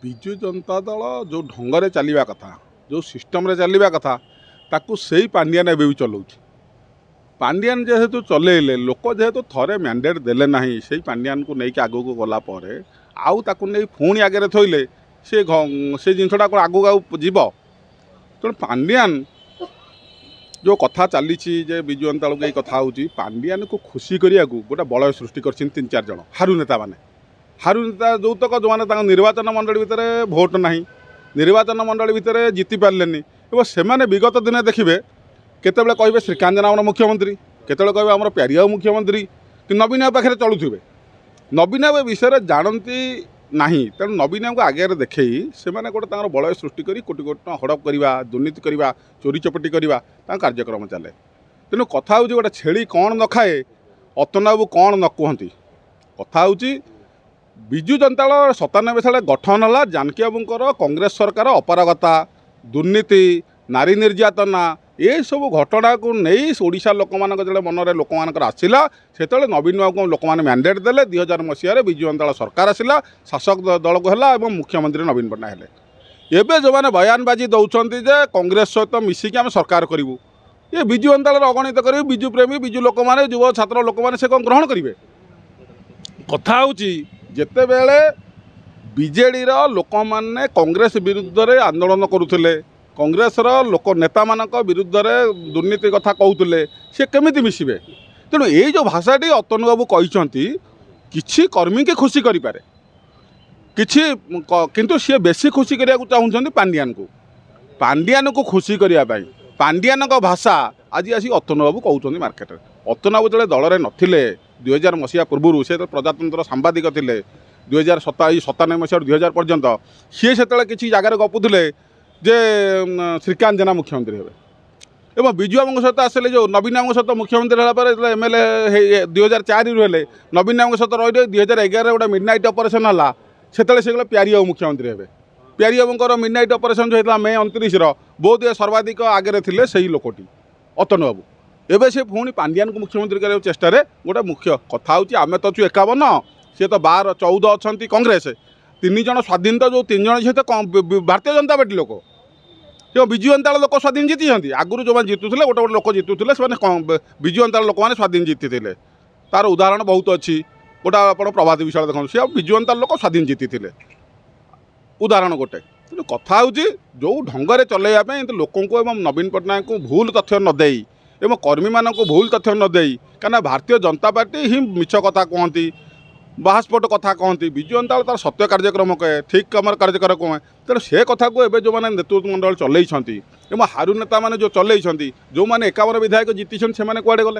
विजु जनता दल जो ढंग से चलवा कथा जो सिस्टम रे चलवा कथा ताकू सही पांडियान एवं भी चलाऊ पांडियान जेहेतु चलेले लोक जेहेतु थरे मैंडेट देले ना से पांडियान को लेकिन आग को गला आउ ताकू नहीं पुणी आगे थोइले से जिनटा को आगू आगू जीव तेणु पांडियान जो कथा चली विजु जनता दल को कथा होची पांडियान को खुशी करिया गोटे बलय सृष्टि कर 3-4 जन हारू नेता माने हारू नेता जो तक जो मैंने निर्वाचन मंडली भितर भोट ना निर्वाचन मंडली भितर जीति पारे और से विगत दिन देखिए केतबेले कहे श्रीकांत जेना मुख्यमंत्री केतबेले कहे आम प्यारिया मुख्यमंत्री कि नवीन बाबू पाखे चलुवे नवीन बाबू विषय जानती ना तेणु नवीन को आगे देखई से गोटे बलय सृष्टि कर कोटी कोटी टଙ୍କା हड़प करवा दुर्नीति करवा चोरी चपटी करवा कार्यक्रम चले तेणु कथा हूँ गोटे छेली कौन न खाए अतन बाबू कौन न कहती कथा हूँ विजु जनता दल 97 साल गठन है जानकी बाबूर कांग्रेस सरकार अपारगता दुर्नीति नारी निर्यातना ये सब घटना को नहीं ओडिशा लोक मान जो मन में लोक मान आसला से नवीन बाबू को लोक मैंने मैंडेट देले 2000 मसीह विजु जनता दल सरकार आसला शासक दल को है मुख्यमंत्री नवीन पट्टनायक हेले एवं जो मैंने बयानबाजी दौरान कांग्रेस सहित मिसिकी आम सरकार करूँ ये विजु जनता दल अगणित कर विजु प्रेमी विजु लोक मैंने युव छात्र लोक मैंने से कौन ग्रहण करेंगे कथा हूँ जिते बेले बीजेडी लोक मैंने कांग्रेस विरुद्ध रे आंदोलन करुले कांग्रेस लोक नेता मान विरुद्ध रे दुर्नीति कथा कहते सी केमी मिसबे तेणु ये जो भाषाटी अतनु बाबू कहते किसी कर्मी के खुशी करें किसी किंतु सी बेसी खुशी करने चाहते पांडियान को खुशी करने पांडियान भाषा आज आसी अतनु बाबू कहते मार्केट अतनु बाबू जो दल में नथिले 2000 मसीहा पूर्व से प्रजातंत्र सांबादिक थे 2097 मसीह 2000 पर्यंत सी से किसी जगार गपुले जे श्रीकांत जेना मुख्यमंत्री हे और विजु बाबू सहित आसले जो नवीन बाबू सहित मुख्यमंत्री होगा एमएलए 2004 रु नवीन बाबू सहित रही 2011 गोटे मिडनाइट ऑपरेशन है से प्यारी बाबू मुख्यमंत्री हे प्यारी बाबूर मिडनाइट ऑपरेशन जो होता मे 29 बहुत सर्वाधिक आगे थे से लोकटी अतनु बाबू एवं से पुणी पांडियान को मुख्यमंत्री करने चेष्टा गोटे मुख्य कथा हूँ आम तो 51 सी तो 12-14 अच्छा कांग्रेस 3 जन स्वाधीन तो जो 3 जन तो भारतीय जनता पार्टी लोक जो विजु जनता दल लोक स्वाधीन जीति आगुरी जो जीतुले गोटे गोटे लोक जीतुले से विजु जनता दल लोक मैंने स्वाधीन जीति तार उदाहरण बहुत अच्छी गोटा आप प्रभात विशाल देखो सी विजु जनता लोक स्वाधीन जीति उदाहरण गोटे तेणु कथा हूँ जो ढंग से चलैया लोक नवीन पट्टनायक को भूल तथ्य न दे एवं कर्मी मान को भूल तथ्य न दे कहीं भारतीय जनता पार्टी ही मिछ कथा कहती बाहास्फोट कथा कहती विजु जनता दल तार सत्य कार्यक्रम कहे ठीक कमर कार्यक्रम कहे तेणु से कथा को एवं जो मैंने नेतृत्व मंडल चलती हारू नेता मैंने जो चलती जो मैंने 51 विधायक जीति से कुआड़े गले।